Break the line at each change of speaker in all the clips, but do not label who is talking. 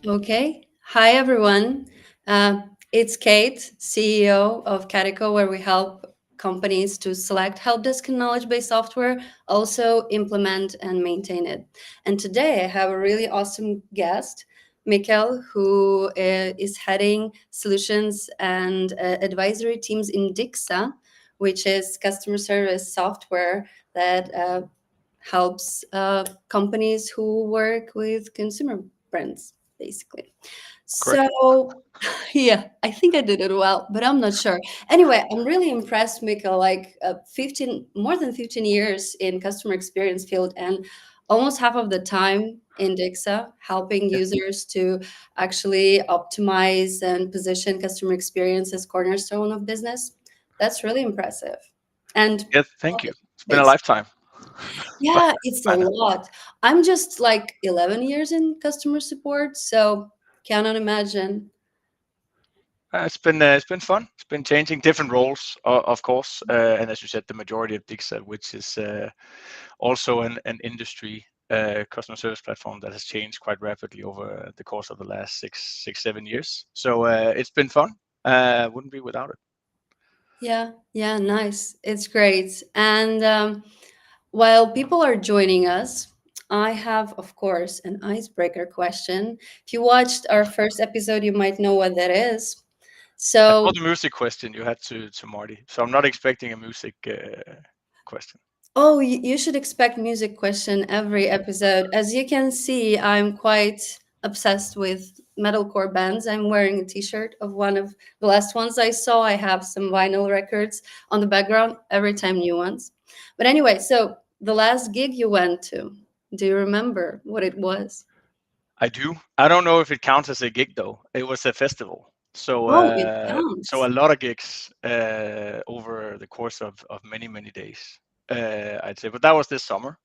Okay. Hi, everyone. It's Kate, CEO of Katico, where we help companies to select help desk and knowledge-based software, also implement and maintain it. And today I have a really awesome guest, Mikkel, who is heading solutions and advisory teams in Dixa, which is customer service software that helps companies who work with consumer brands, basically.
Correct.
So, yeah, I think I did it well, but I'm not sure. Anyway, I'm really impressed, Mikkel. Like 15, more than 15 years in customer experience field, and almost half of the time in Dixa, helping
Yeah.
users to actually optimize and position customer experience as cornerstone of business. That's really impressive. And
Yes, thank you. It's been a
based
lifetime.
yeah, it's a
Kinda.
lot. I'm just like 11 years in customer support, so cannot imagine.
It's been fun. It's been changing different roles, of course, and as you said, the majority of Dixa, which is also an industry customer service platform that has changed quite rapidly over the course of the last 7 years. So it's been fun. Wouldn't be without it.
Yeah, yeah, nice. It's great. And while people are joining us, I have, of course, an icebreaker question. If you watched our first episode, you might know what that is.
I saw
So,
the music question you had to Marty, so I'm not expecting a music question.
oh, you should expect music question every episode. As you can see, I'm quite obsessed with metalcore bands. I'm wearing a t-shirt of one of the last ones I saw. I have some vinyl records on the background, every time new ones. But anyway, so the last gig you went to, do you remember what it was?
I do. I don't know if it counts as a gig though. It was a festival. So
Oh, it
so a
counts.
lot of gigs over the course of many days. I'd say, but that was this summer.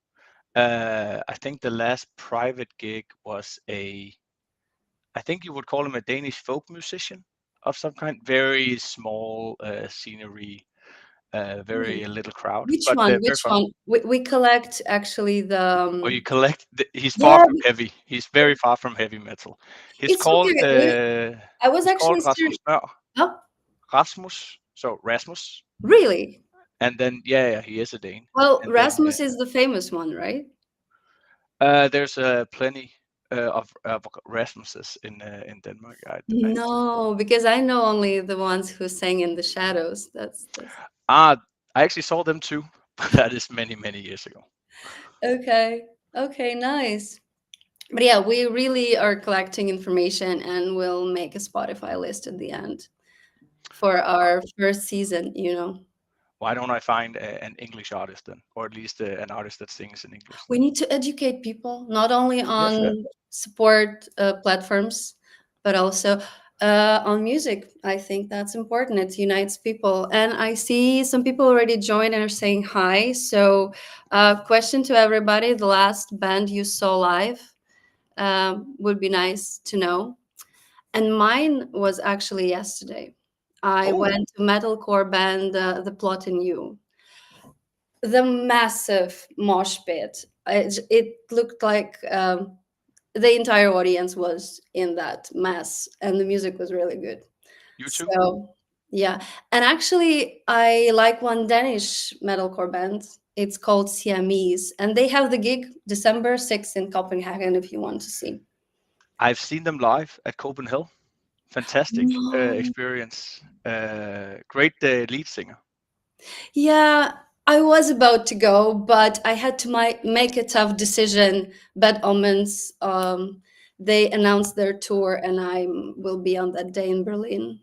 I think the last private gig was I think you would call him a Danish folk musician of some kind. Very small scenery, very
Hmm.
little crowd,
Which
but
one?
very
Which
fun.
one? We collect actually the.
Or you collect. He's far
Yeah,
from heavy. He's very far from heavy metal. He's
it's
called
okay. I was
he's called
actually
Rasmus
serious.
Mør.
Oh,
Rasmus. So Rasmus,
really?
and then yeah, he is a Dane.
Well,
And then
Rasmus is the famous one, right?
there's plenty of Rasmuses in Denmark. I'd say.
No, because I know only the ones who sang in the shadows. That's
Ah, I actually saw them too, but that is many years ago.
okay. Okay, nice. But yeah, we really are collecting information and we'll make a Spotify list at the end for our first season, you know.
Why don't I find an English artist then, or at least an artist that sings in English
We
then?
need to educate people not only
Yes, yeah.
on support platforms, but also on music. I think that's important. It unites people. And I see some people already joined and are saying hi. So, question to everybody: the last band you saw live would be nice to know. And mine was actually yesterday. I
Oh,
went to metalcore band The Plot in You. The massive mosh pit. It looked like the entire audience was in that mess, and the music was really good.
you too?
So, yeah. And actually, I like one Danish metalcore band. It's called Siamese, and they have the gig December 6th in Copenhagen if you want to see.
I've seen them live at Copenhagen. Fantastic
No.
experience. Great lead singer.
Yeah, I was about to go, but I had to make a tough decision. Bad Omens, they announced their tour, and I will be on that day in Berlin.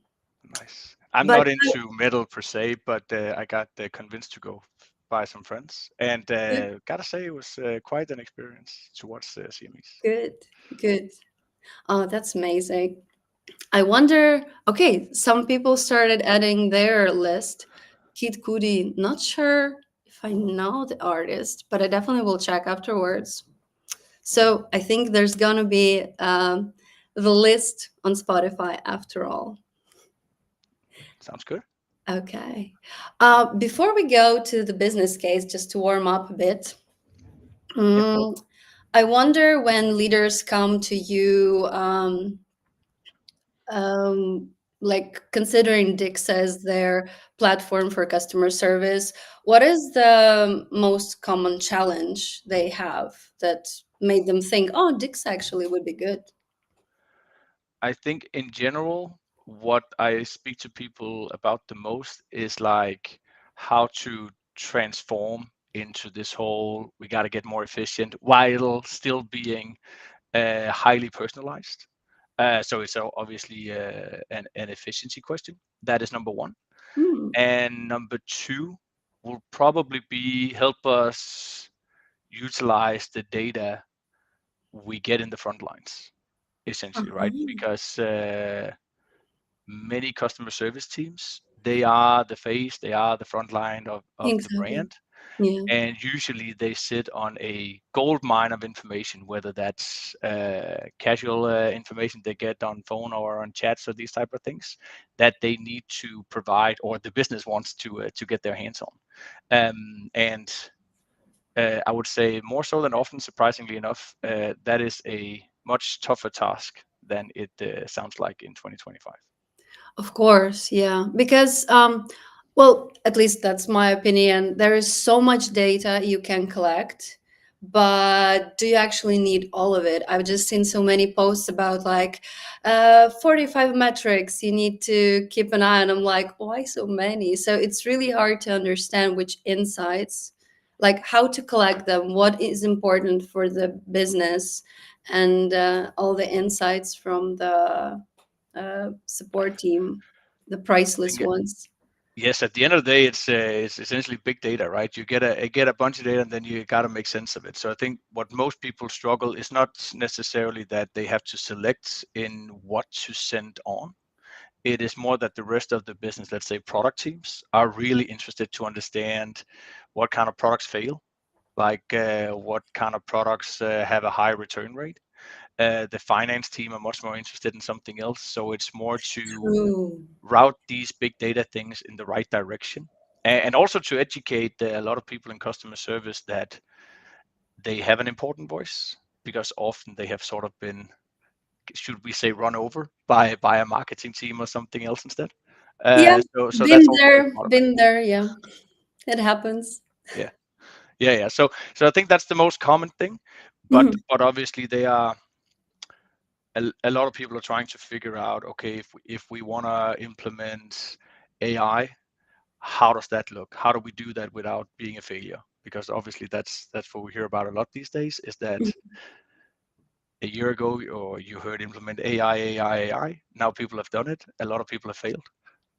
Nice. I'm
But
not into metal per se, but I got convinced to go by some friends, and
good,
gotta say it was quite an experience to watch CMEs.
good, good. Oh, that's amazing. I wonder. Okay, some people started adding their list. Kid Cudi, not sure if I know the artist, but I definitely will check afterwards. So I think there's gonna be the list on Spotify after all.
Sounds good.
Okay. Before we go to the business case, just to warm up a bit,
Yep.
mm, I wonder when leaders come to you, um, like considering Dixa as their platform for customer service, what is the most common challenge they have that made them think, oh, Dixa actually would be good?
I think in general, what I speak to people about the most is like how to transform into this whole we got to get more efficient while still being highly personalized. So it's obviously an efficiency question. That is number one.
Hmm.
And number two will probably be help us utilize the data we get in the front lines, essentially, right?
Uh-huh.
Because many customer service teams, they are the face, they are the front line of the
Exactly.
brand.
Yeah.
And usually they sit on a gold mine of information, whether that's casual information they get on phone or on chats or these type of things that they need to provide or the business wants to get their hands on. And I would say more so than often, surprisingly enough, that is a much tougher task than it sounds like in 2025.
Of course, yeah. Because, well, at least that's my opinion. There is so much data you can collect, but do you actually need all of it? I've just seen so many posts about like 45 metrics you need to keep an eye on. I'm like, why so many? So it's really hard to understand which insights, like how to collect them, what is important for the business, and all the insights from the support team, the
I
priceless
think
ones.
yes, at the end of the day, it's essentially big data, right? You get a bunch of data, and then you got to make sense of it. So I think what most people struggle is not necessarily that they have to select in what to send on. It is more that the rest of the business, let's say product teams, are really interested to understand what kind of products fail, like what kind of products have a high return rate. The finance team are much more interested in something else. So it's more to
True.
route these big data things in the right direction, and also to educate a lot of people in customer service that they have an important voice, because often they have sort of been, should we say, run over by a marketing team or something else instead.
Yeah,
So that's also a big part of it.
been there. Yeah, it happens.
Yeah, yeah. So I think that's the most common thing, but
Mhm.
obviously they are a lot of people are trying to figure out, okay, if we want to implement AI, how does that look? How do we do that without being a failure? Because obviously that's what we hear about a lot these days, is that a year ago or you heard implement AI. Now people have done it. A lot of people have failed,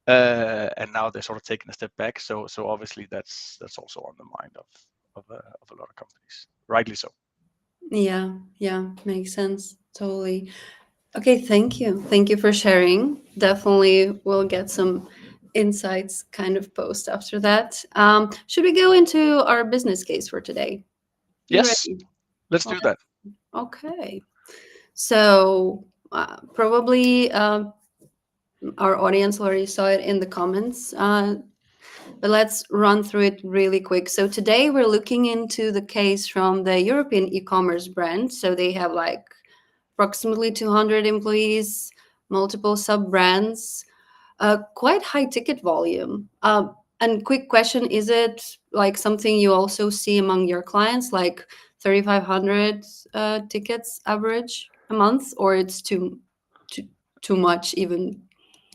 and now they're sort of taking a step back. So obviously that's also on the mind of a lot of companies, rightly so.
Yeah, yeah, makes sense. Totally. Okay, thank you. Thank you for sharing. Definitely we'll get some insights kind of post after that. Should we go into our business case for today? You
Yes,
ready?
let's
All
do that.
right. Okay. So probably our audience already saw it in the comments, but let's run through it really quick. So today we're looking into the case from the European e-commerce brand. So they have like approximately 200 employees, multiple sub brands, quite high ticket volume. And quick question, is it like something you also see among your clients, like 3,500 tickets average? a month, or it's too too much even?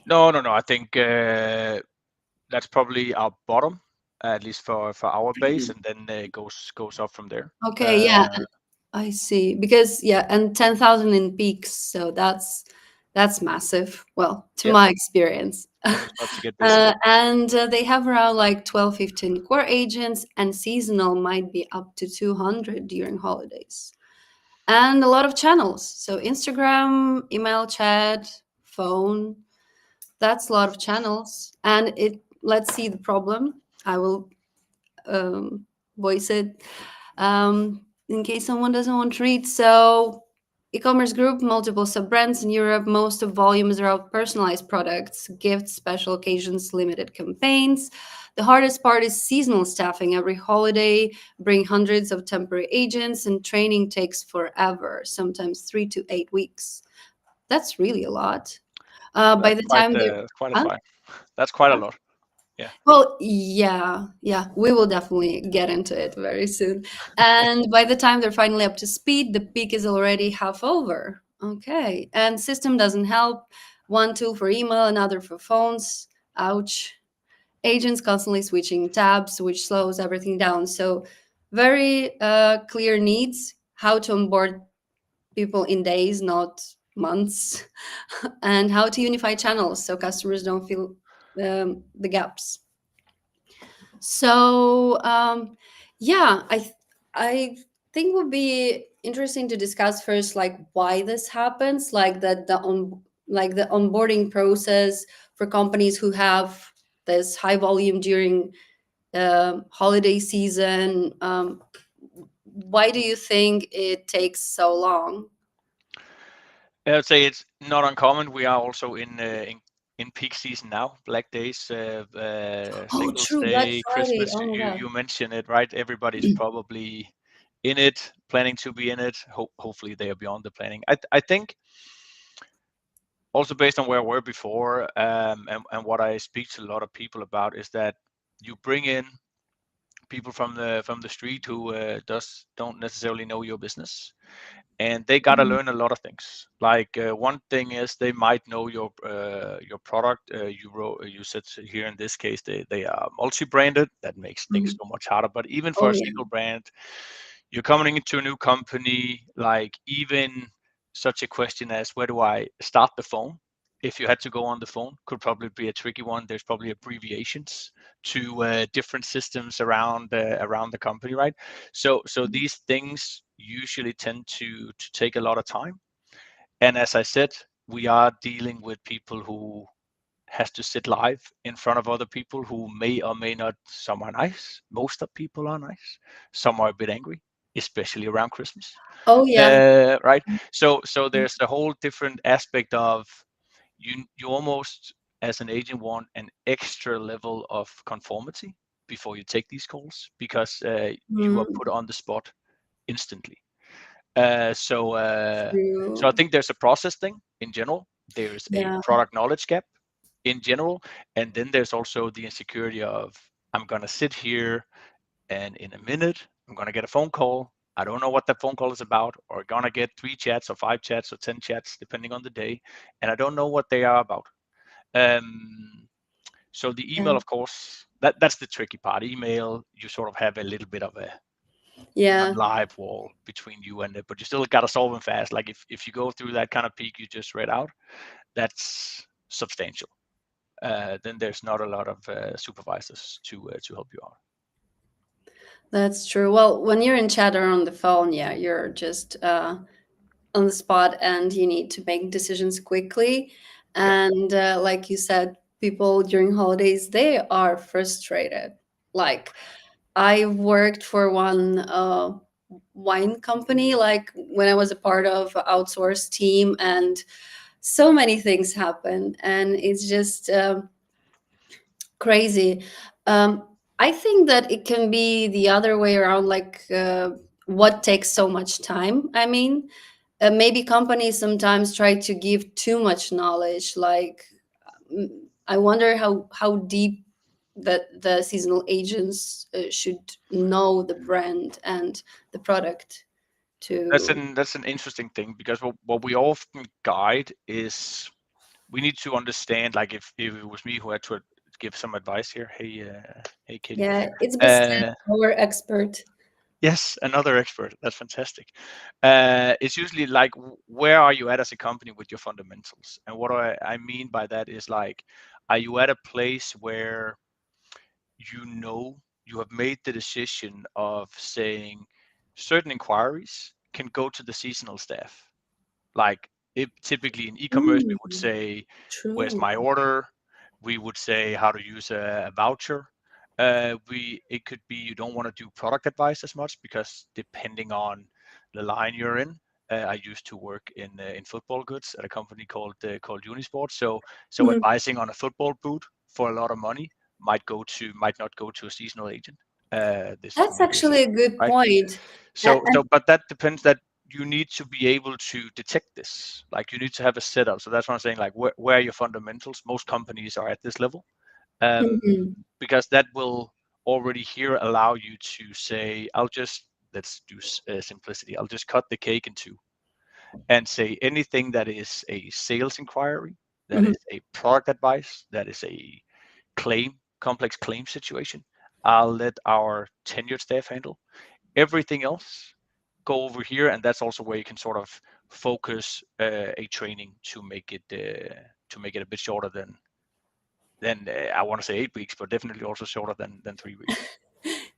No. I think that's probably our bottom, at least for our base, and then it goes up from there.
Okay, yeah, I see. Because yeah, and 10,000 in peaks, so that's massive. Well, to
Yeah,
my experience.
when you start to get busy.
And they have around like 12, 15 core agents, and seasonal might be up to 200 during holidays. And a lot of channels. So Instagram, email, chat, phone. That's a lot of channels. And it, let's see the problem. I will voice it in case someone doesn't want to read. So, e-commerce group, multiple sub-brands in Europe. Most of volume is around personalized products, gifts, special occasions, limited campaigns. The hardest part is seasonal staffing. Every holiday bring hundreds of temporary agents, and training takes forever, sometimes 3 to 8 weeks. That's really a lot. By
That's
the time they're
quite a
huh?
time. That's quite a lot. Yeah.
Well, yeah, yeah, we will definitely get into it very soon. And by the time they're finally up to speed, the peak is already half over. Okay. And system doesn't help. One tool for email, another for phones. Ouch. Agents constantly switching tabs, which slows everything down. So, very clear needs how to onboard people in days, not months, and how to unify channels so customers don't feel the gaps. So yeah, I think would be interesting to discuss first, like why this happens, like like the onboarding process for companies who have this high volume during holiday season. Why do you think it takes so long?
I would say it's not uncommon. We are also in peak season now. Black days,
Oh,
Singles
true, Black
Day,
Friday.
Christmas.
Oh my
You
God.
mentioned it, right? Everybody's probably in it, planning to be in it. Hopefully, they are beyond the planning. I think also based on where we were before, and what I speak to a lot of people about is that you bring in people from the street who don't necessarily know your business, and they got to
Mhm.
learn a lot of things. Like one thing is they might know your product. You said here in this case they are multi-branded. That makes things
Mhm.
so much harder. But even for
Oh
a
yeah.
single brand, you're coming into a new company. Like even such a question as where do I start the phone? If you had to go on the phone, could probably be a tricky one. There's probably abbreviations to different systems around the company, right? So these things usually tend to take a lot of time. And as I said, we are dealing with people who has to sit live in front of other people who may or may not. Some are nice. Most of people are nice. Some are a bit angry, especially around Christmas.
Oh yeah.
Right. So there's a whole different aspect of you almost as an agent want an extra level of conformity before you take these calls because you are
Mm,
put on the spot instantly. So I
true.
think there's a process thing in general. There's a
Yeah.
product knowledge gap in general, and then there's also the insecurity of I'm gonna sit here and in a minute I'm gonna get a phone call. I don't know what that phone call is about, or gonna get 3 chats or 5 chats or 10 chats depending on the day, and I don't know what they are about. Um, so the
Yeah.
email, of course, that's the tricky part. Email, you sort of have a little bit of a
Yeah.
non-live wall between you and it, but you still got to solve them fast. Like if you go through that kind of peak you just read out, that's substantial. Then there's not a lot of supervisors to help you out.
That's true. Well, when you're in chat or on the phone, yeah, you're just on the spot and you need to make decisions quickly.
Yeah.
And like you said, people during holidays, they are frustrated. Like, I worked for one wine company, like when I was a part of outsourced team, and so many things happen. And it's just crazy. I think that it can be the other way around, like what takes so much time. I mean, maybe companies sometimes try to give too much knowledge. Like, mm, I wonder how deep that the seasonal agents should know the brand and the product to
That's an interesting thing, because what we often guide is we need to understand, like if it was me who had to give some advice here. Hey Katie.
yeah, it's Bastian,
Uh,
our expert.
yes, another expert. That's fantastic. It's usually like, where are you at as a company with your fundamentals? And what I mean by that is, like, are you at a place where you have made the decision of saying certain inquiries can go to the seasonal staff? Like, if typically in e-commerce we would
Mm,
say, where's
true.
my order? We would say how to use a voucher. It could be you don't want to do product advice as much, because depending on the line you're in. I used to work in football goods at a company called Unisport. So
Mhm.
advising on a football boot for a lot of money might not go to a seasonal agent. This
That's
maybe is
actually a good
right.
point.
But that depends. That you need to be able to detect this. Like, you need to have a setup. So that's what I'm saying. Like, where are your fundamentals? Most companies are at this level, um,
Mhm.
because that will already here allow you to say, let's do simplicity. I'll just cut the cake in two and say anything that is a sales inquiry, that
Mhm.
is a product advice, that is a complex claim situation. I'll let our tenured staff handle. Everything else, go over here, and that's also where you can sort of focus a training to make it a bit shorter than I want to say 8 weeks, but definitely also shorter than 3 weeks.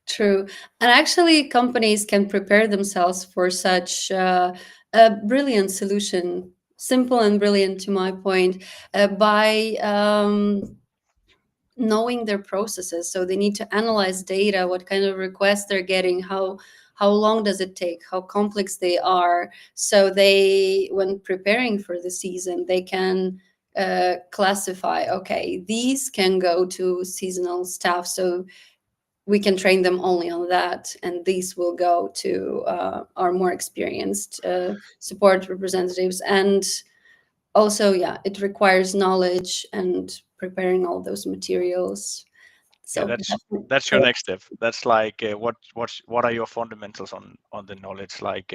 True. And actually, companies can prepare themselves for such a brilliant solution, simple and brilliant to my point, by knowing their processes. So they need to analyze data, what kind of requests they're getting, how long does it take, how complex they are. So they, when preparing for the season, they can classify, okay, these can go to seasonal staff, so we can train them only on that, and these will go to our more experienced support representatives. And also, yeah, it requires knowledge and preparing all those materials.
Yeah,
So
that's your next step. That's like, what are your fundamentals on the knowledge? Like,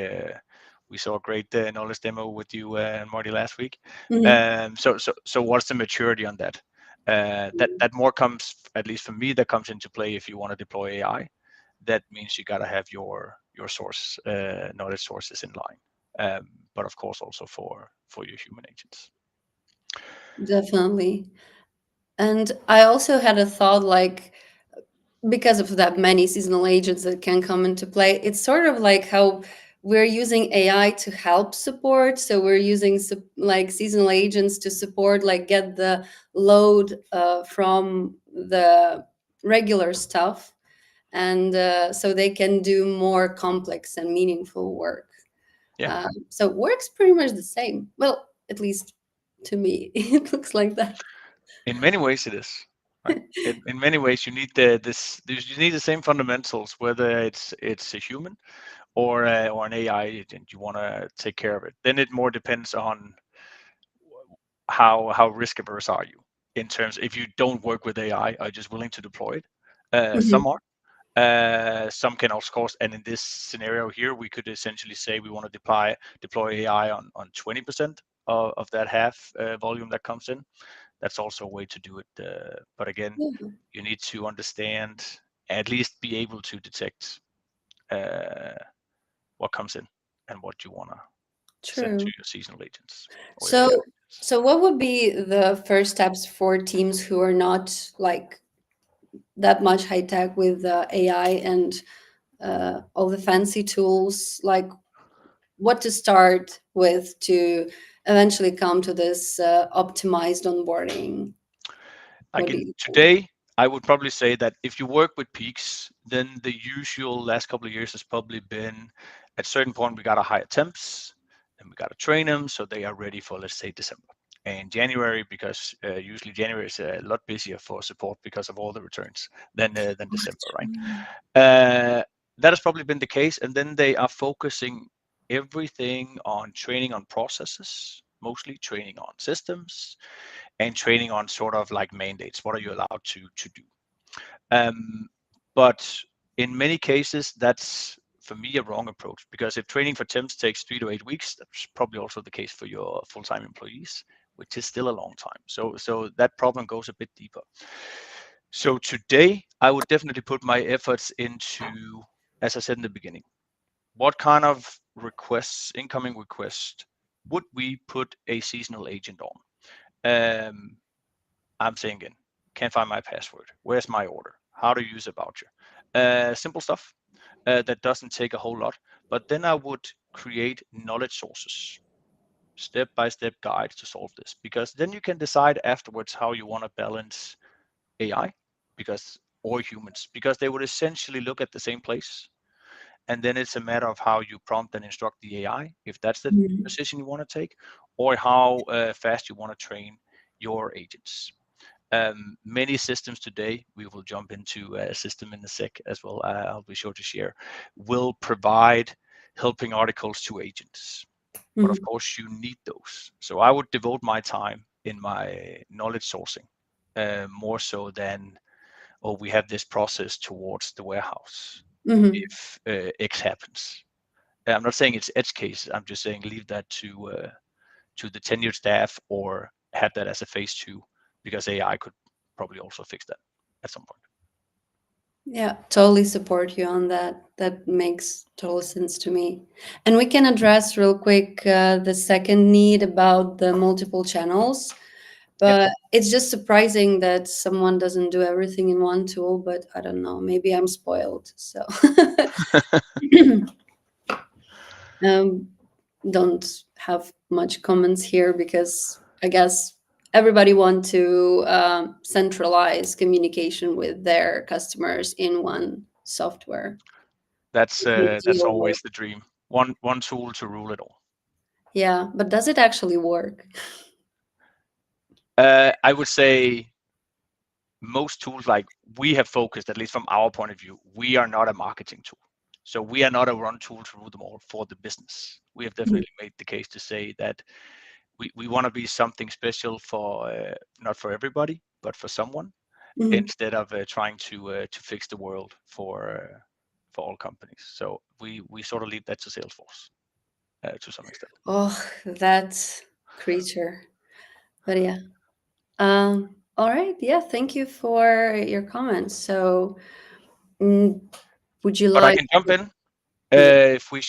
we saw a great knowledge demo with you and Marty last week.
Mhm.
So what's the maturity on that? That more comes, at least for me, that comes into play if you want to deploy AI. That means you got to have your source knowledge sources in line. But of course also for your human agents.
Definitely. And I also had a thought, like, because of that many seasonal agents that can come into play, it's sort of like how we're using AI to help support. So we're using like seasonal agents to support, like get the load from the regular stuff, and so they can do more complex and meaningful work.
Yeah.
So works pretty much the same. Well, at least to me, it looks like that.
In many ways, it is. Right. In many ways, you need you need the same fundamentals, whether it's a human or an AI agent. You want to take care of it. Then it more depends on how risk averse are you, in terms, if you don't work with AI, are you just willing to deploy it?
Mhm.
Some are. Some can, of course, and in this scenario here, we could essentially say we want to deploy AI on 20% of that half volume that comes in. That's also a way to do it. But again,
Yeah,
you need to understand, at least be able to detect uh, what comes in and what you want to send to
true.
your seasonal agents or your AI
So,
agents.
so what would be the first steps for teams who are not like that much high tech with AI and all the fancy tools? Like, what to start with to eventually come to this optimized onboarding?
Like,
What do
in
you think?
today, I would probably say that if you work with peaks, then the usual last couple of years has probably been, at a certain point we got to hire temps, and we got to train them so they are ready for, let's say, December and January, because usually January is a lot busier for support because of all the returns than December, right? That has probably been the case, and then they are focusing everything on training on processes, mostly training on systems, and training on sort of like mandates. What are you allowed to do? Um, but in many cases, that's for me, a wrong approach, because if training for temps takes 3 to 8 weeks, that's probably also the case for your full-time employees, which is still a long time. So that problem goes a bit deeper. So today, I would definitely put my efforts into, as I said in the beginning, what kind of requests, incoming requests, would we put a seasonal agent on? I'm saying again, can't find my password. Where's my order? How to use a voucher? Simple stuff that doesn't take a whole lot. But then I would create knowledge sources, step-by-step guides to solve this, because then you can decide afterwards how you want to balance AI or humans, because they would essentially look at the same place. And then it's a matter of how you prompt and instruct the AI, if that's the position you want to take, or how fast you want to train your agents. Many systems today, we will jump into a system in a sec as well, I'll be sure to share, will provide helping articles to agents. But of course, you need those. So I would devote my time in my knowledge sourcing more so than, oh, we have this process towards the warehouse. If X happens, I'm not saying it's edge cases. I'm just saying leave that to the tenured staff, or have that as a phase 2, because AI could probably also fix that at some point.
Yeah, totally support you on that. That makes total sense to me. And we can address real quick the second need about the multiple channels.
Yep.
But it's just surprising that someone doesn't do everything in one tool. But I don't know, maybe I'm spoiled. So um, don't have much comments here because I guess everybody want to centralize communication with their customers in one software.
That's
Deal with.
always the dream. One tool to rule it all.
Yeah, but does it actually work?
I would say most tools, like we have focused, at least from our point of view, we are not a marketing tool. So we are not a run tool to rule them all for the business. We have definitely made the case to say that we want to be something special for not for everybody, but for someone, instead of trying to fix the world for all companies. So we sort of leave that to Salesforce to some extent.
Oh, that creature. But yeah. All right. Yeah. Thank you for your comments. So, mm, would you
But I
like?
can jump in
Yeah.
if we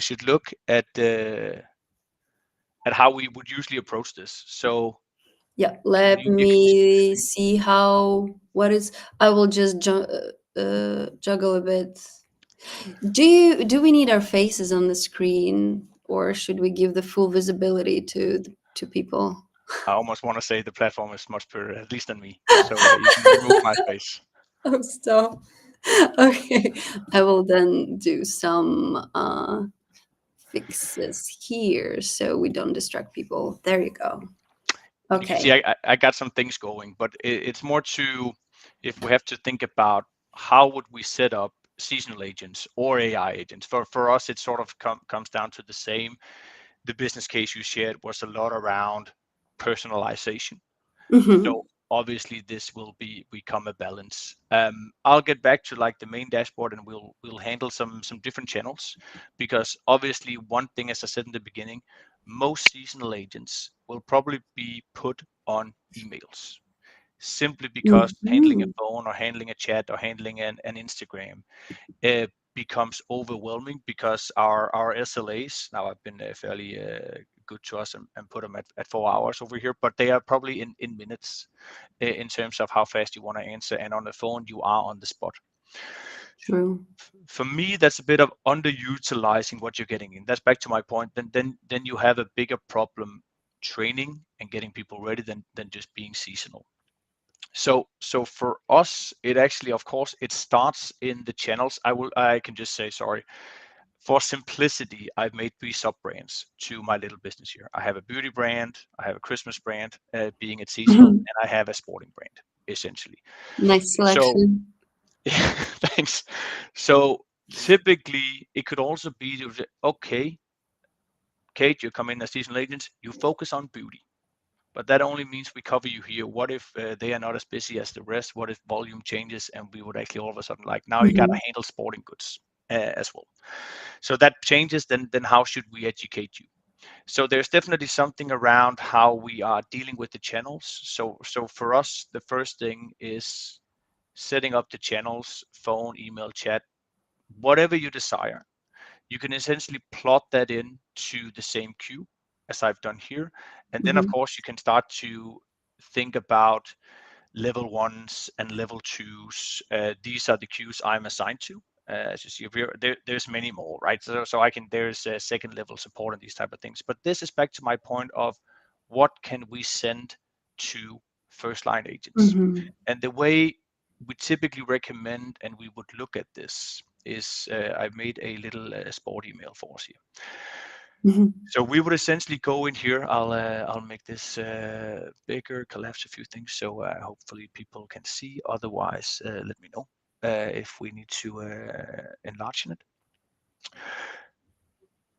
should look at how we would usually approach this. So
Yeah.
can
Let
you give me
me
screen?
see how. What is? I will just juggle a bit. Do we need our faces on the screen, or should we give the full visibility to people?
I almost want to say the platform is much better, at least than me. So you can remove my face.
Oh, stop. Okay. I will then do some fixes here so we don't distract people. There you go.
And you can see
Okay.
I got some things going, but it's more to, if we have to think about how would we set up seasonal agents or AI agents. For us, it sort of comes down to the same. The business case you shared was a lot around personalization. So obviously this will become a balance. I'll get back to like the main dashboard, and we'll handle some different channels, because obviously one thing, as I said in the beginning, most seasonal agents will probably be put on emails, simply because handling a
Mhm.
phone or handling a chat or handling an Instagram becomes overwhelming, because our SLAs, now I've been fairly good to us and put them at 4 hours over here, but they are probably in minutes in terms of how fast you want to answer. And on the phone, you are on the spot.
True.
For me, that's a bit of underutilizing what you're getting in. That's back to my point. Then you have a bigger problem training and getting people ready than just being seasonal. So for us, it actually, of course, it starts in the channels. I can just say, sorry, for simplicity, I've made 3 sub brands to my little business here. I have a beauty brand, I have a Christmas brand, being it seasonal, and I have a sporting brand, essentially.
Nice
So
selection.
thanks. So typically, it could also be, okay, Kate, you come in as seasonal agent, you focus on beauty. but that only means we cover you here. What if they are not as busy as the rest? What if volume changes and we would actually all of a sudden like now you got to
Mhm.
handle sporting goods as well? So that changes. Then how should we educate you? So there's definitely something around how we are dealing with the channels. So for us, the first thing is setting up the channels, phone, email, chat, whatever you desire. You can essentially plot that into the same queue as I've done here. And then, of
Mhm.
course, you can start to think about level ones and level twos. These are the queues I'm assigned to. As you see, there's many more, right? So I can there's second level support and these type of things. But this is back to my point of what can we send to first line agents,
Mhm.
and the way we typically recommend and we would look at this is I made a little sport email for us here.
Mhm.
So we would essentially go in here. I'll make this bigger, collapse a few things, so hopefully people can see. Otherwise, let me know if we need to enlarge it.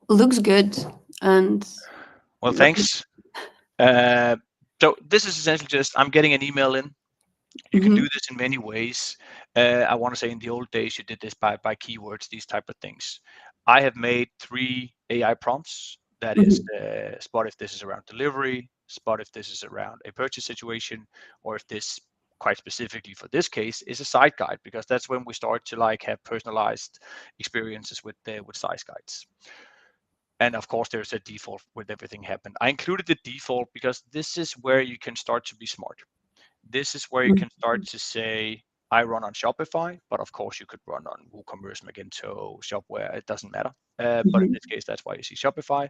Looks good. And
Well, thanks. Uh, so this is essentially just I'm getting an email in. You can do
Mhm.
this in many ways. I want to say in the old days you did this by keywords, these type of things. I have made 3 AI prompts. That is
Mhm.
spot if this is around delivery, spot if this is around a purchase situation, or if this quite specifically for this case is a site guide, because that's when we start to like have personalized experiences with size guides. And of course there's a default with everything happened. I included the default because this is where you can start to be smart. This is where you can start
Mhm.
to say, I run on Shopify, but of course you could run on WooCommerce, Magento, Shopware, it doesn't matter. But in
Mhm.
this case, that's why you see Shopify.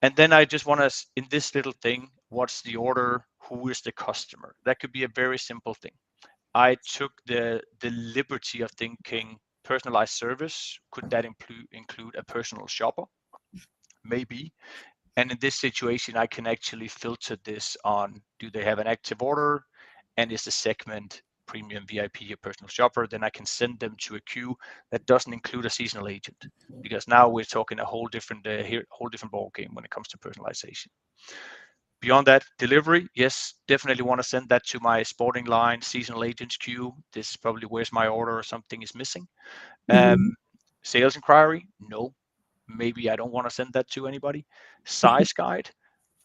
And then I just want to, in this little thing, what's the order? Who is the customer? That could be a very simple thing. I took the liberty of thinking personalized service. Could that include a personal shopper? Maybe. And in this situation, I can actually filter this on, do they have an active order? And is the segment premium, VIP, a personal shopper? Then I can send them to a queue that doesn't include a seasonal agent, because now we're talking a whole different ball game when it comes to personalization. Beyond that, delivery, yes, definitely want to send that to my sporting line seasonal agents queue. This is probably where's my order or something is missing. Um,
Mhm.
Sales inquiry, no, maybe I don't want to send that to anybody.
Mhm.
Size guide,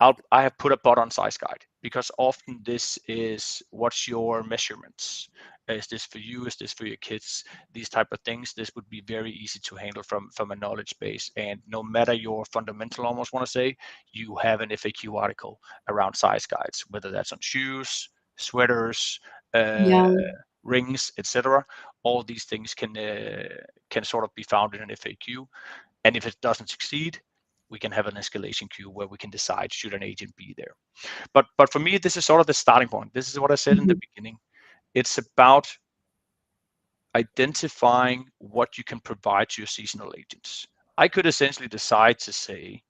I have put a bot on size guide because often this is what's your measurements. Is this for you? Is this for your kids? These type of things. This would be very easy to handle from a knowledge base. And no matter your fundamental, almost want to say, you have an FAQ article around size guides, whether that's on shoes, sweaters, uh,
Yeah.
rings, etc. All these things can sort of be found in an FAQ. And if it doesn't succeed, we can have an escalation queue where we can decide should an agent be there. But for me, this is sort of the starting point. This is what I said in the
Mhm.
beginning. It's about identifying what you can provide to your seasonal agents. I could essentially decide to say,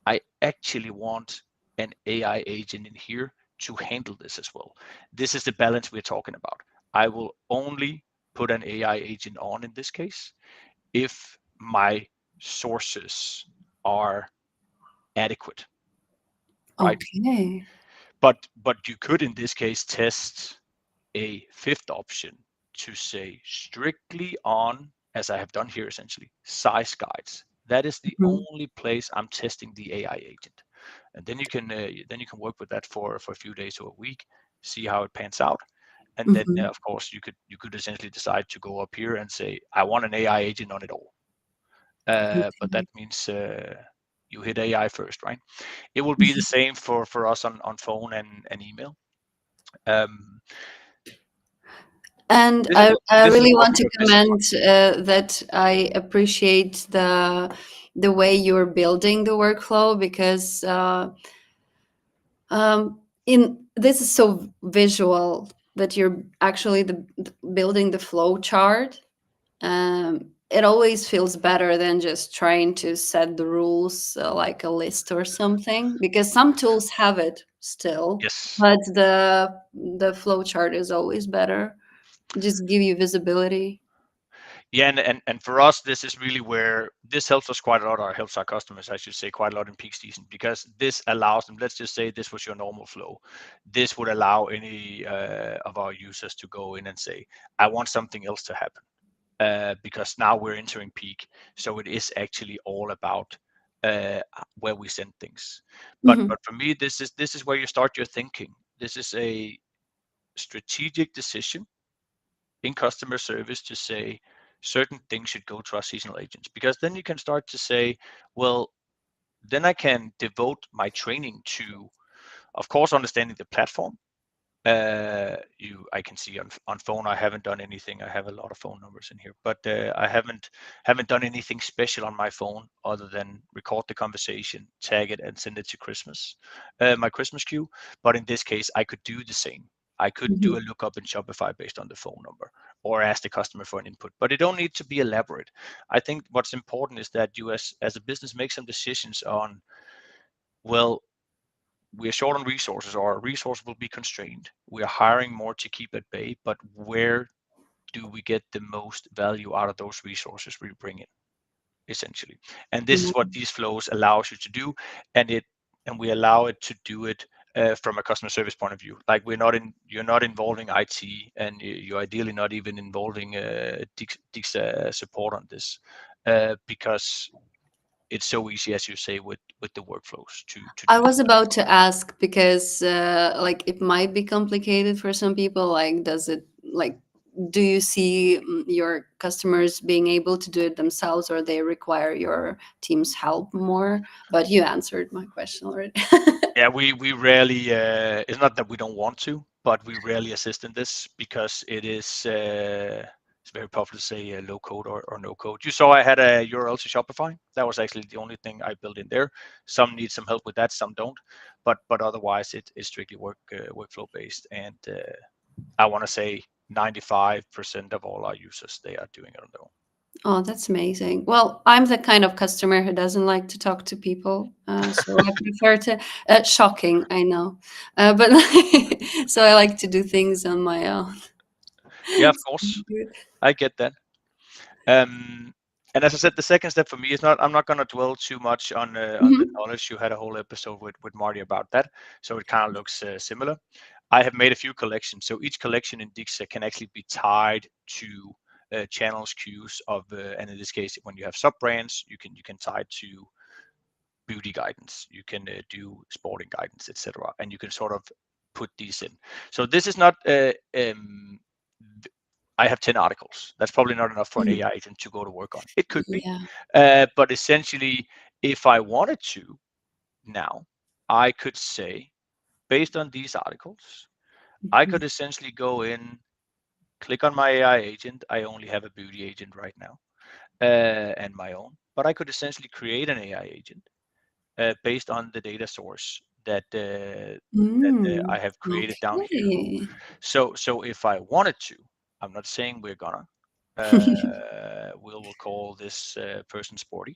I actually want an AI agent in here to handle this as well. This is the balance we're talking about. I will only put an AI agent on in this case if my sources are adequate, right?
Okay.
But you could in this case test a fifth option to say strictly on, as I have done here essentially, size guides. That is the
Mhm.
only place I'm testing the AI agent, and then you can work with that for a few days or a week, see how it pans out, and then
Mhm.
of course you could essentially decide to go up here and say I want an AI agent on it all. But that
Okay.
means you hit AI first, right? It will be the same for us on phone and email. Um,
And
this is
I
this is
really
more
want
from
to
a business point
comment
of view.
that I appreciate the way you're building the workflow, because in this is so visual that you're actually building the flow chart. It always feels better than just trying to set the rules like a list or something, because some tools have it still,
Yes.
but the flow chart is always better. Just give you visibility.
Yeah, and for us, this is really where this helps us quite a lot, or helps our customers, I should say, quite a lot in peak season, because this allows them. Let's just say this was your normal flow. This would allow any of our users to go in and say, "I want something else to happen," because now we're entering peak. So it is actually all about where we send things. But
Hmm.
for me, this is where you start your thinking. This is a strategic decision in customer service to say certain things should go to our seasonal agents, because then you can start to say, well, then I can devote my training to, of course, understanding the platform. I can see on phone I haven't done anything. I have a lot of phone numbers in here, but I haven't done anything special on my phone other than record the conversation, tag it, and send it to my Christmas queue. But in this case, I could do the same. I could do a
Hmm.
lookup in Shopify based on the phone number, or ask the customer for an input. But it don't need to be elaborate. I think what's important is that you, as a business, make some decisions on, well, we are short on resources, or our resources will be constrained. We are hiring more to keep at bay, but where do we get the most value out of those resources we bring in, essentially? And this is what these flows allows you to do, and we allow it to do it from a customer service point of view. Like you're not involving IT, and you're ideally not even involving Dixa support on this, because it's so easy, as you say, with the workflows to
I
do
was
this.
about to ask because, like, it might be complicated for some people. Like, does it like? Do you see your customers being able to do it themselves, or they require your team's help more? But you answered my question already.
Yeah, we rarely. It's not that we don't want to, but we rarely assist in this, because it is. It's very popular to say low code or no code. You saw I had a URL to Shopify. That was actually the only thing I built in there. Some need some help with that, some don't. But otherwise, it is strictly workflow based. And I want to say 95% of all our users, they are doing it on their own.
Oh, that's amazing. Well, I'm the kind of customer who doesn't like to talk to people, so I prefer to. Shocking, I know, but so I like to do things on my own.
Yeah, of course, I get that. Um, and as I said, the second step for me is not. I'm not going to dwell too much on the
Mhm.
knowledge. You had a whole episode with Marty about that, so it kind of looks similar. I have made a few collections, so each collection in Dixa can actually be tied to channels, queues of, and in this case, when you have sub brands, you can tie it to beauty guidance, you can do sporting guidance, etc., and you can sort of put these in. So this is not. I have 10 articles. That's probably not enough for an
Mhm.
AI agent to go to work on. It could be,
Yeah.
but essentially, if I wanted to now, I could say, based on these articles, I
Mhm.
could essentially go in, click on my AI agent. I only have a beauty agent right now, and my own, but I could essentially create an AI agent based on the data source that I have created down here.
Okay.
So if I wanted to, I'm not saying we're gonna. We'll call this person Sporty.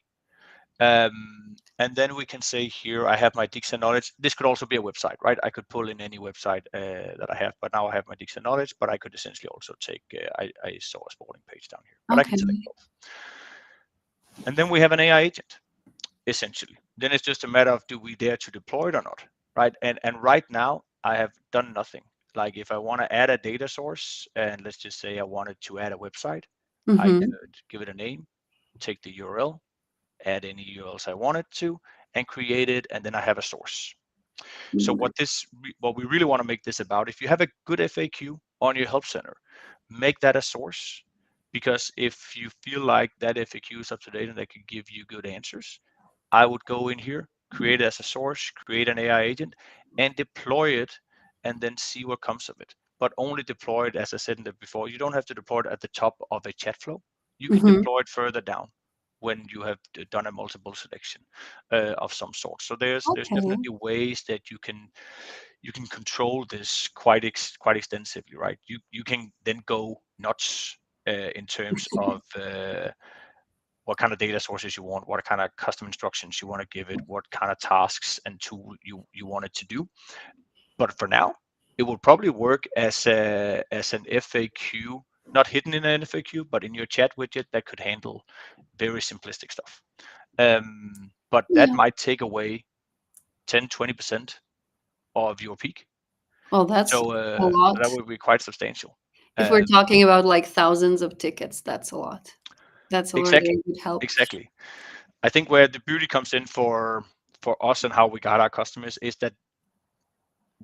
And then we can say here, I have my Dixa knowledge. This could also be a website, right? I could pull in any website that I have, but now I have my Dixa knowledge, but I could essentially also take, I saw a sporting page down here, but I can select
Okay.
both. And then we have an AI agent, essentially. Then it's just a matter of, do we dare to deploy it or not, right? And right now I have done nothing. Like, if I want to add a data source, and let's just say I wanted to add a website, I
Mhm.
could give it a name, take the URL, add any URLs I wanted to, and create it, and then I have a source. So what we really want to make this about, if you have a good FAQ on your help center, make that a source, because if you feel like that FAQ is up to date and they can give you good answers, I would go in here, create it as a source, create an AI agent, and deploy it, and then see what comes of it. But only deploy it, as I said in the before. You don't have to deploy it at the top of a chat flow. You can
Mhm.
deploy it further down when you have done a multiple selection of some sort. So there's
Okay.
definitely ways that you can control this quite extensively, right? You can then go nuts in terms of what kind of data sources you want, what kind of custom instructions you want to give it, what kind of tasks and tool you want it to do. But for now, it will probably work as an FAQ not hidden in an FAQ, but in your chat widget that could handle very simplistic stuff. But that
Yeah.
might take away 10-20% of your peak.
Well, that's a
So that
lot.
would be quite substantial.
If we're
Um,
talking about like thousands of tickets, that's a lot. That's already
exactly,
a good help.
exactly. I think where the beauty comes in for us and how we got our customers is that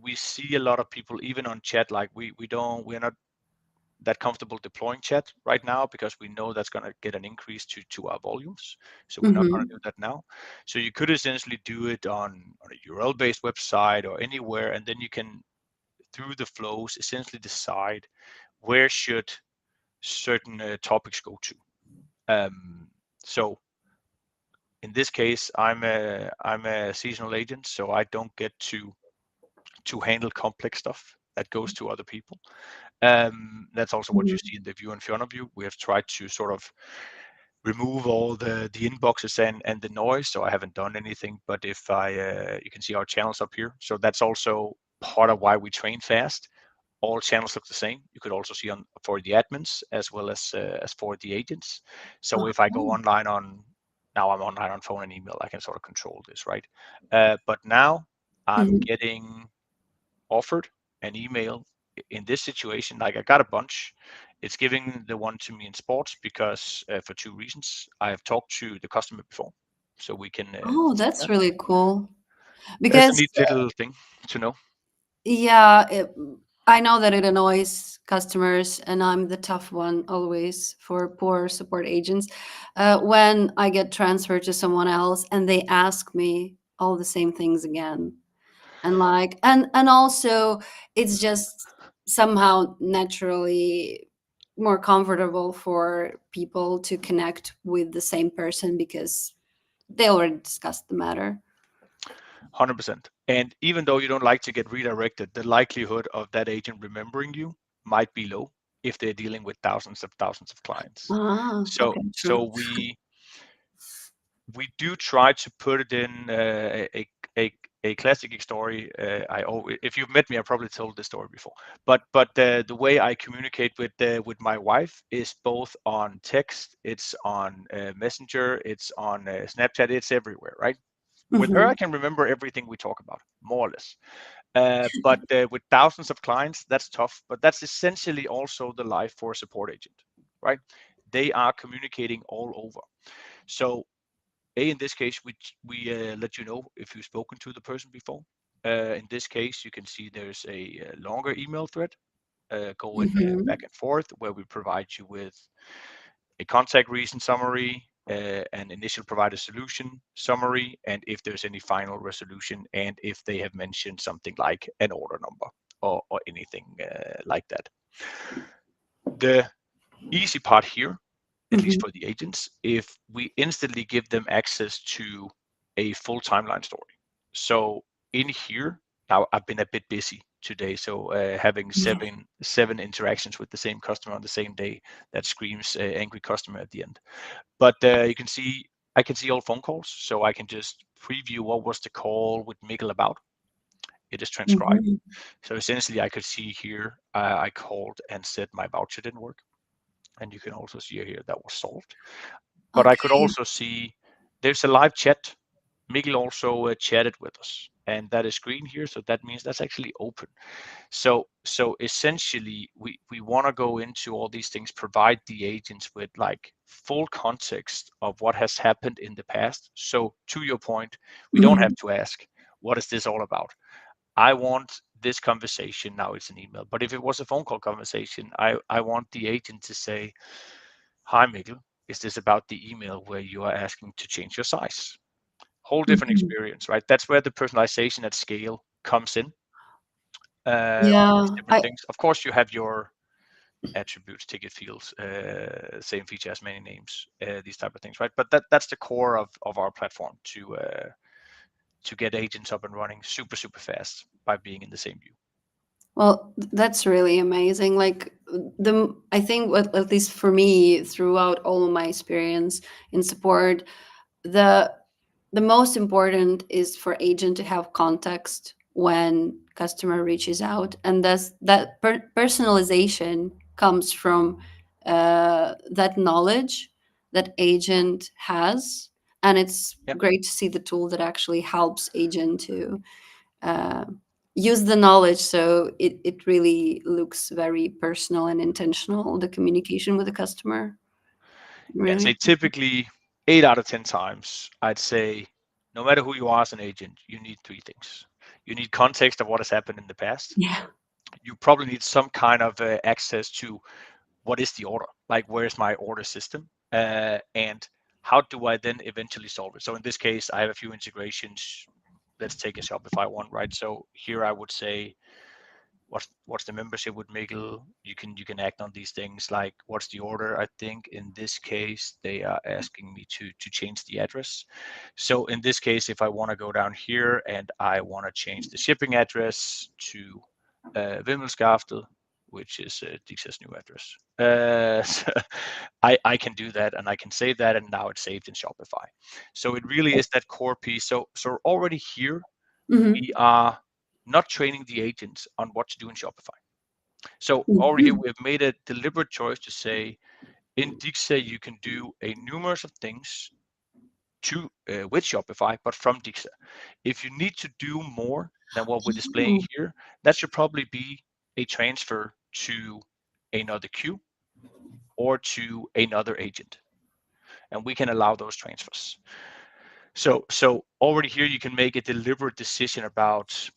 we see a lot of people even on chat, like we're not that comfortable deploying chat right now because we know that's going to get an increase to our volumes. So we're not going to
Hmm.
do that now. So you could essentially do it on a URL based website or anywhere, and then you can, through the flows, essentially decide where should certain topics go to. So in this case, I'm a seasonal agent, so I don't get to handle complex stuff that goes to other people. That's also what you see in the view and front of you. We have tried to sort of remove all the inboxes and the noise. So I haven't done anything. But if you can see our channels up here. So that's also part of why we train fast. All channels look the same. You could also see on for the admins as well as for the agents. So if I go
Okay.
online on now, I'm online on phone and email, I can sort of control this, right? But now I'm
Mhm.
getting offered an email in this situation. Like I got a bunch. It's giving the one to me in sports because for two reasons. I have talked to the customer before, so we can
Oh,
see
that's
that.
really cool.
That's a
Because
neat little thing to know.
yeah, I know that it annoys customers, and I'm the tough one always for poor support agents. When I get transferred to someone else and they ask me all the same things again, and and also it's just somehow naturally more comfortable for people to connect with the same person because they already discussed the matter.
100%. And even though you don't like to get redirected, the likelihood of that agent remembering you might be low if they're dealing with thousands of clients.
Ah,
So
okay,
so
true.
we do try to put it in a classic story. I always, if you've met me, I probably told this story before. But the way I communicate with my wife is both on text, it's on Messenger, it's on Snapchat, it's everywhere, right? With her, I
Mhm.
can remember everything we talk about, more or less. But with thousands of clients, that's tough. But that's essentially also the life for a support agent, right? They are communicating all over. So in this case, we let you know if you've spoken to the person before. In this case, you can see there's a longer email thread going back
Mhm.
and forth where we provide you with a contact reason summary, an initial provider solution summary, and if there's any final resolution, and if they have mentioned something like an order number or anything like that. The easy part here, at least
Mhm.
for the agents, if we instantly give them access to a full timeline story. So in here, now I've been a bit busy today, so having
Yeah.
seven interactions with the same customer on the same day, that screams angry customer at the end. But you can see, I can see all phone calls, so I can just preview what was the call with Mikkel about. It is transcribed.
Mhm.
So essentially, I could see here, I called and said my voucher didn't work. And you can also see here that was solved. But I could
Okay.
also see there's a live chat. Mikkel also chatted with us, and that is green here, so that means that's actually open. So essentially, we want to go into all these things, provide the agents with like full context of what has happened in the past. So to your point, we don't have
Mhm.
to ask, what is this all about? I want this conversation, now it's an email. But if it was a phone call conversation, I want the agent to say, hi, Mikkel, is this about the email where you are asking to change your size? Whole different
Mhm.
experience, right? That's where the personalization at scale comes in on these
Yeah,
different things. Of course, you have your attributes, ticket fields, same feature as many names, these type of things, right? But that's the core of our platform to get agents up and running super fast by being in the same view.
well, that's really amazing. Like I think what, at least for me, throughout all of my experience in support, the the most important is for agent to have context when customer reaches out, and thus that personalization comes from that knowledge that agent has, and it's
Yeah.
great to see the tool that actually helps agent to uh, use the knowledge, so it really looks very personal and intentional, the communication with the customer.
And say
Really.
typically 8 out of 10 times, I'd say, no matter who you are as an agent, you need three things. You need context of what has happened in the past.
Yeah.
You probably need some kind of access to what is the order, like where's my order system, and how do I then eventually solve it. So in this case, I have a few integrations. Let's take a Shopify one, right? So here I would say, what's the membership with Mikkel? You can act on these things like what's the order. I think in this case they are asking me to change the address. So in this case, if I want to go down here and I want to change the shipping address to Vimmelskaftet, which is Dixa's new address. So I can do that and I can save that, and now it's saved in Shopify. So it really is that core piece. So already here we
Hmm.
are not training the agents on what to do in Shopify. So already here
Hmm.
we have made a deliberate choice to say in Dixa you can do a numerous of things to with Shopify, but from Dixa. If you need to do more than what we're displaying here, that should probably be a transfer to another queue or to another agent, and we can allow those transfers. So already here you can make a deliberate decision about,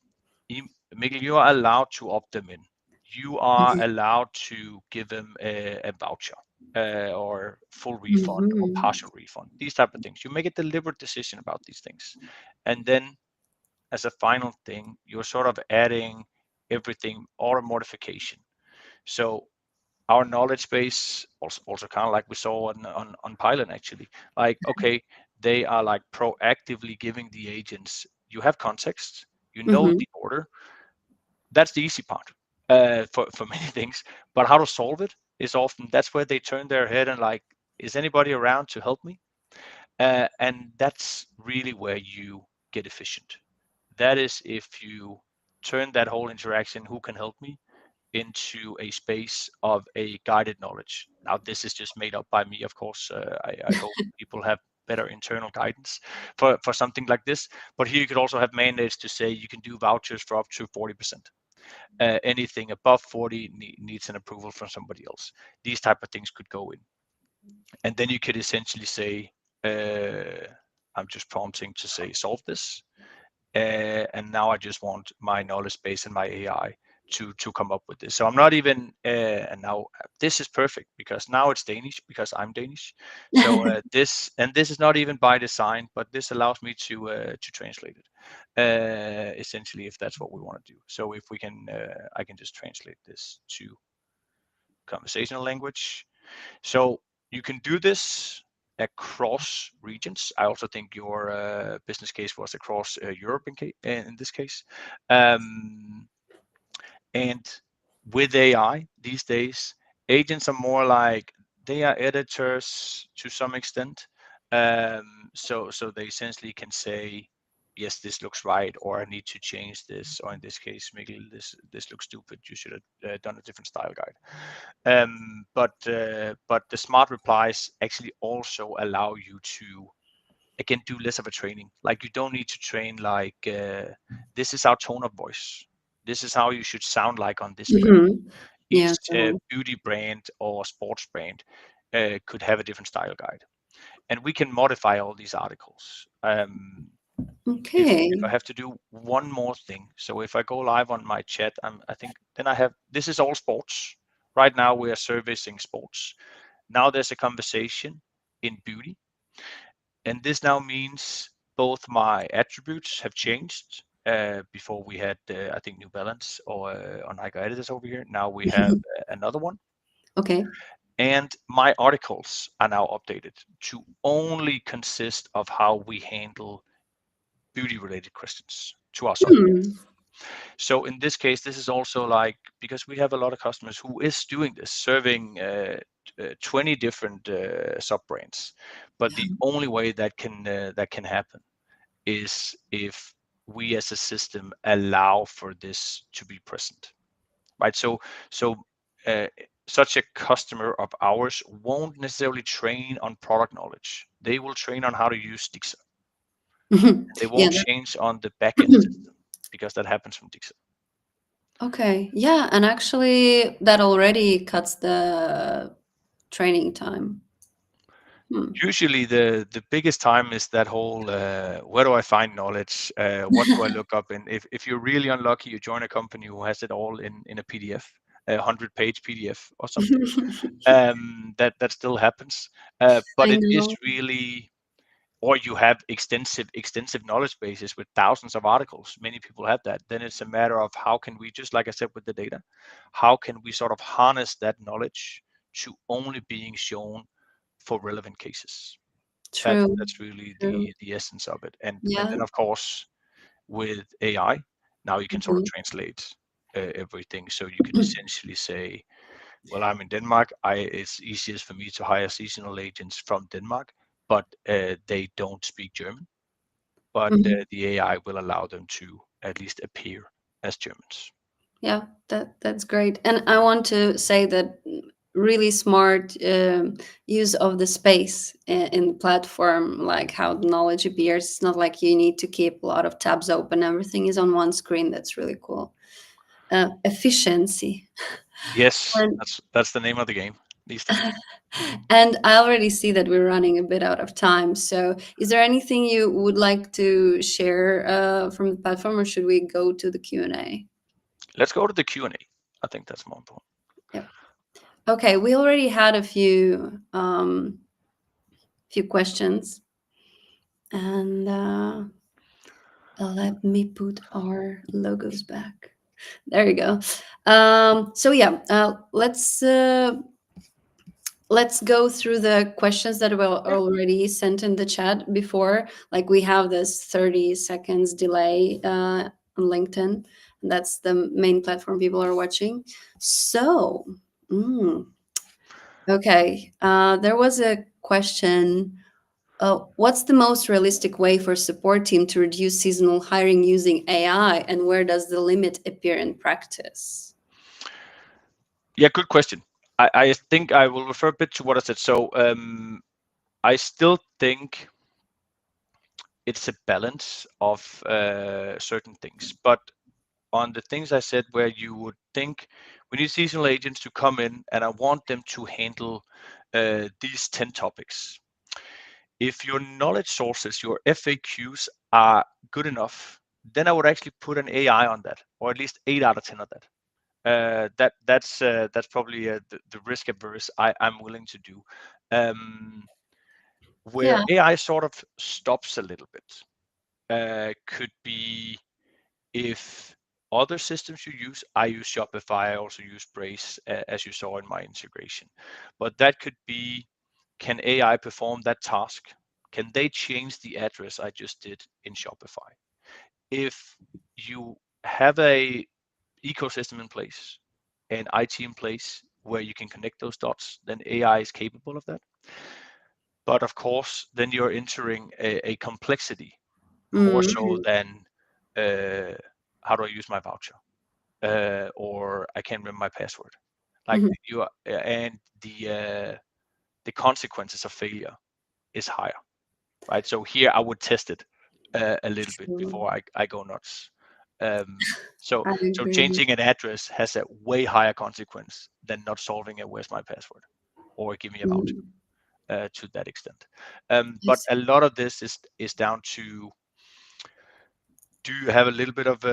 Mikkel, you are allowed to opt them in. You are allowed to give them a voucher or full refund or
Hmm.
partial refund, these type of things. You make a deliberate decision about these things. And then as a final thing, you're sort of adding everything, auto modification. So our knowledge base, also kind of like we saw on Pilot actually, like, okay, they are like proactively giving the agents, you have context, you know
Hmm.
the order. That's the easy part for many things, but how to solve it is often, that's where they turn their head and like, is anybody around to help me? And that's really where you get efficient. That is if you turn that whole interaction, who can help me, into a space of a guided knowledge. Now, this is just made up by me, of course. I hope people have better internal guidance for something like this. But here you could also have mandates to say you can do vouchers for up to 40%. Anything above 40 needs an approval from somebody else. These type of things could go in. And then you could essentially say, I'm just prompting to say, solve this. And now I just want my knowledge base and my AI to come up with this. So I'm not even, and now this is perfect because now it's Danish because I'm Danish. So this is not even by design, but this allows me to translate it, essentially, if that's what we want to do. So if we can, I can just translate this to conversational language. So you can do this across regions. I also think your business case was across Europe in this case. Um, and with AI these days, agents are more like, they are editors to some extent. So they essentially can say, yes, this looks right, or I need to change this, or in this case, Mikkel, this looks stupid. You should have done a different style guide. But the smart replies actually also allow you to, again, do less of a training. Like, you don't need to train like, this is our tone of voice. This is how you should sound like on this page.
Hmm. Yeah.
Each beauty brand or sports brand could have a different style guide, and we can modify all these articles. If I
Okay.
have to do one more thing, so if I go live on my chat, I think then I have, this is all sports. Right now we are servicing sports. Now there's a conversation in beauty, and this now means both my attributes have changed. Before we had, I think, New Balance or Nike Adidas over here. Now we have another one,
Okay.
and my articles are now updated to only consist of how we handle beauty-related questions to our sub.
Hmm.
So in this case, this is also like, because we have a lot of customers who is doing this, serving 20 different sub brands, but the only way that can happen is if we as a system allow for this to be present, right? So uh, such a customer of ours won't necessarily train on product knowledge. They will train on how to use Dixa. They
Yeah.
won't change on the backend system because that happens from Dixa.
Okay. Yeah, and actually that already cuts the training time.
Usually the biggest time is that whole where do I find knowledge? What do I look up? And if you're really unlucky, you join a company who has it all in a PDF, a 100-page PDF or something. That still happens. But
I
it is
know.
really, or you have extensive knowledge bases with thousands of articles. Many people have that. Then it's a matter of how can we, just like I said with the data, how can we sort of harness that knowledge to only being shown for relevant cases.
True.
That's really
True.
the essence of it. And
Yeah.
then of course with AI, now you can sort of
Mhm.
translate everything. So you can essentially say, well, I'm in Denmark. It's easiest for me to hire seasonal agents from Denmark, but they don't speak German. But
Mhm.
the AI will allow them to at least appear as Germans.
Yeah, that's great. And I want to say that really smart use of the space in the platform, like how the knowledge appears. It's not like you need to keep a lot of tabs open. Everything is on one screen. That's really cool. Efficiency.
Yes,
And
that's the name of the game these days.
and I already see that we're running a bit out of time. So, is there anything you would like to share from the platform, or should we go to the Q&A?
Let's go to the Q&A. I think that's more important.
Yep. Okay, we already had a few questions, and let me put our logos back. There you go. So yeah, let's go through the questions that were already sent in the chat before. Like we have this 30 seconds delay on LinkedIn, and that's the main platform people are watching. So, mm, okay, there was a question. What's the most realistic way for support team to reduce seasonal hiring using AI, and where does the limit appear in practice?
Yeah, good question. I think I will refer a bit to what I said. So I still think it's a balance of certain things. But on the things I said, where you would think we need seasonal agents to come in, and I want them to handle these 10 topics. If your knowledge sources, your FAQs are good enough, then I would actually put an AI on that, or at least 8 out of 10 of that. That's probably the risk averse I'm willing to do. Where
Yeah.
AI sort of stops a little bit could be if other systems you use. I use Shopify, I also use Brace, as you saw in my integration. But that could be, can AI perform that task? Can they change the address I just did in Shopify? If you have a ecosystem in place and IT in place where you can connect those dots, then AI is capable of that. But of course, then you're entering a complexity more so
Mhm.
than how do I use my voucher, or I can't remember my password. Like
Mhm.
you are, and the consequences of failure is higher, right? So here I would test it a little bit
True.
before I go nuts. So
I
so
agree.
changing an address has a way higher consequence than not solving a where's my password or give me a voucher
Mm,
to that extent.
I
But
see.
a lot of this is down to, do you have a little bit of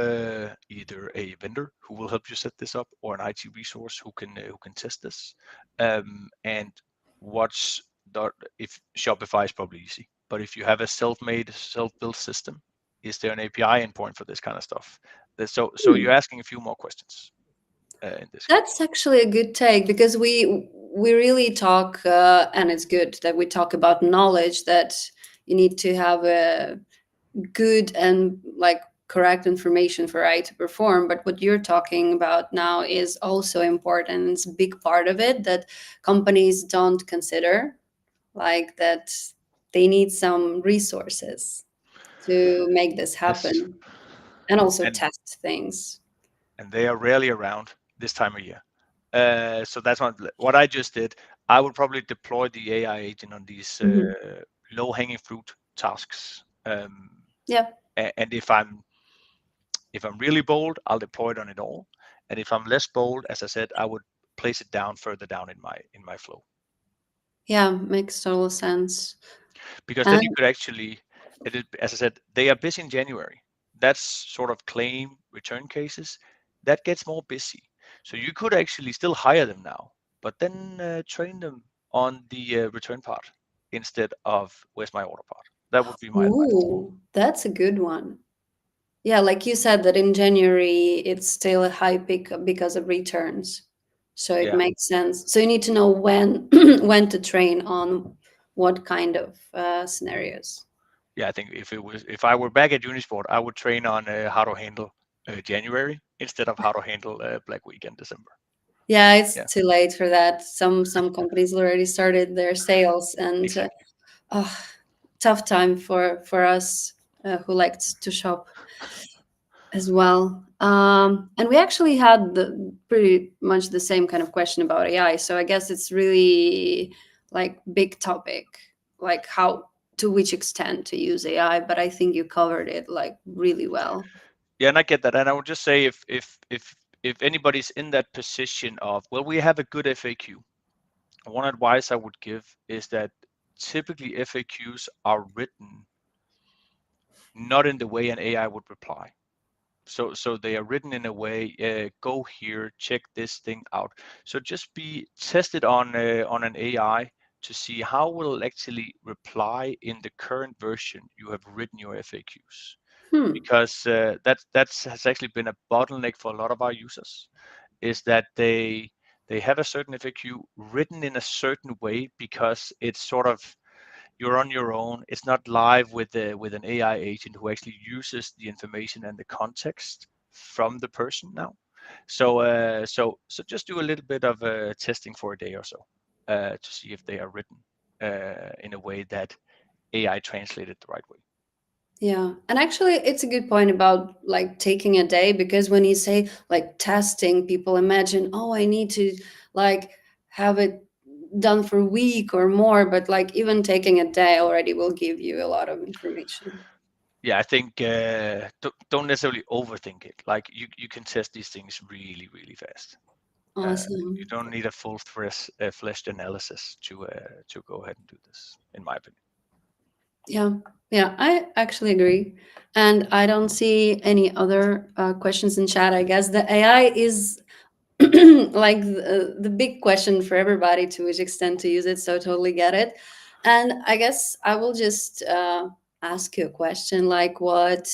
either a vendor who will help you set this up or an IT resource who can test this? And what's the, if Shopify is probably easy, but if you have a self-made, self-built system, is there an API endpoint for this kind of stuff? So
Hmm.
you're asking a few more questions in this case.
That's actually a good take because we really talk, and it's good that we talk about knowledge, that you need to have a good and like correct information for AI to perform. But what you're talking about now is also important. It's a big part of it that companies don't consider, like that they need some resources to make this
Yes,
happen and also
and
test things.
they are rarely around this time of year. So that's what I just did. I would probably deploy the AI agent on these
Hmm.
low-hanging fruit tasks.
Yeah.
And if I'm really bold, I'll deploy it on it all. And if I'm less bold, as I said, I would place it down further down in my flow,
Yeah, makes total sense.
because then you
And
could actually, as I said, they are busy in January. That's sort of claim return cases. That gets more busy. So you could actually still hire them now, but then train them on the return part instead of where's my order part. That would be my advice.
ooh, that's a good one. Yeah, like you said, that in January it's still a high peak because of returns. So it
Yeah.
makes sense. So you need to know when when to train on what kind of scenarios.
Yeah, I think if I were back at Unisport, I would train on how to handle January instead of how to handle Black Week in December.
Yeah, it's
Yeah,
too late for that. Some companies already started their sales, and
exactly.
oh, tough time for us who liked to shop as well. And we actually had pretty much the same kind of question about AI. So I guess it's really like big topic, like how to which extent to use AI. But I think you covered it like really well.
Yeah, and I get that. And I would just say if anybody's in that position of, well, we have a good FAQ, one advice I would give is that typically FAQs are written not in the way an AI would reply. So they are written in a way, go here, check this thing out. So just be tested on an AI to see how will it actually reply in the current version you have written your FAQs,
Hmm.
because that's has actually been a bottleneck for a lot of our users, is that they have a certain FAQ written in a certain way because it's sort of, you're on your own. It's not live with an AI agent who actually uses the information and the context from the person now. So just do a little bit of testing for a day or so to see if they are written in a way that AI translated the right way.
Yeah. And actually, it's a good point about like taking a day, because when you say like testing, people imagine, oh, I need to like have it done for a week or more. But like even taking a day already will give you a lot of information.
Yeah, I think don't necessarily overthink it. Like you can test these things really, really fast. You
Awesome.
don't need a full fleshed analysis to go ahead and do this, in my opinion.
Yeah. Yeah, I actually agree. And I don't see any other questions in chat. I guess the AI is like the big question for everybody, to which extent to use it. So totally get it. And I guess I will just ask you a question like what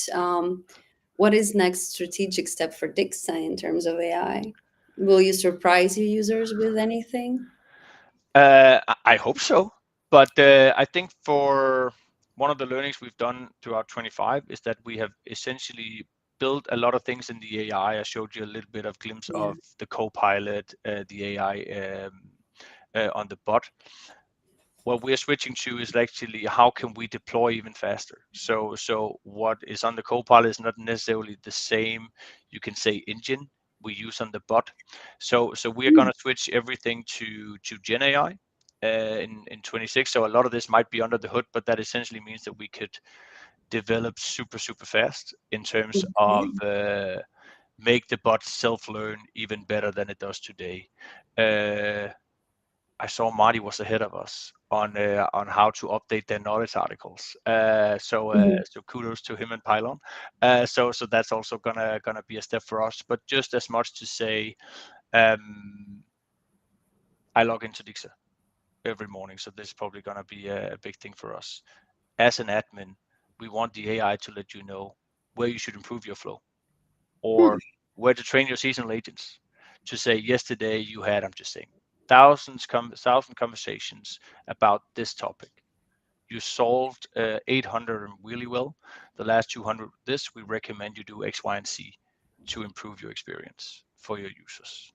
is next strategic step for Dixa in terms of AI? Will you surprise your users with anything?
I hope so, but I think for one of the learnings we've done throughout 25 is that we have essentially built a lot of things in the AI. I showed you a little bit of glimpse
Yeah.
of the co-pilot, the AI on the bot. What we're switching to is actually how can we deploy even faster. So what is on the co-pilot is not necessarily the same, you can say, engine we use on the bot. So we are going
Hmm.
to switch everything to Gen AI in 26. So a lot of this might be under the hood, but that essentially means that we could develop super fast in terms of
Okay.
make the bot self-learn even better than it does today. Uh, I saw Marty was ahead of us on how to update their knowledge articles.
Mhm.
So kudos to him and Pylon. So that's also gonna be a step for us. But just as much to say, um, I log into Dixa every morning, so this is probably gonna be a big thing for us. As an admin, we want the AI to let you know where you should improve your flow,
Hmm.
or where to train your seasonal agents. To say yesterday you had, I'm just saying, thousand conversations about this topic. You solved 800 really well. The last 200, this we recommend you do X, Y, and Z to improve your experience for your users.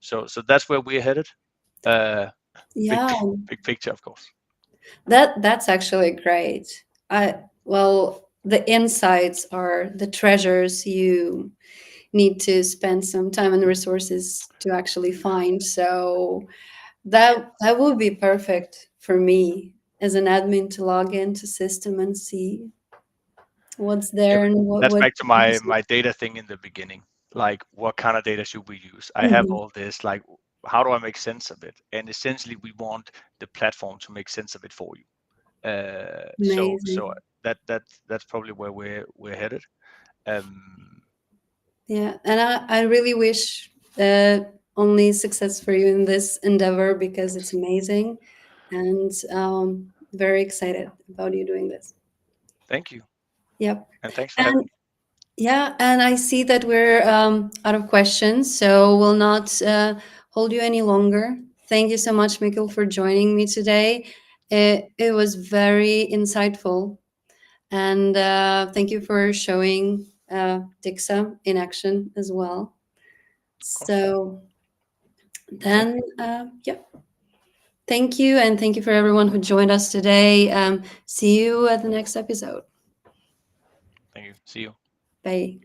So that's where we're headed. Uh, big
Yeah,
big picture, of course.
that's actually great. I well, the insights are the treasures you need to spend some time and resources to actually find. So that would be perfect for me as an admin to log into system and see what's
Yeah,
there and
that's
what
back to my data thing in the beginning. Like, what kind of data should we use? I have
Mhm.
all this. Like, how do I make sense of it? And essentially, we want the platform to make sense of it for you. So
Amazing.
that's probably where we're headed. Um,
Yeah, and I really wish only success for you in this endeavor because it's amazing, and very excited about you doing this.
Thank you,
Yep.
and thanks for having
And
me.
yeah, and I see that we're out of questions, so we'll not hold you any longer. Thank you so much, Mikkel, for joining me today. It was very insightful, and thank you for showing Dixa in action as well.
Of course.
So
Thank
then,
you.
yeah, thank you, and thank you for everyone who joined us today. See you at the next episode.
Thank you. See you.
Bye.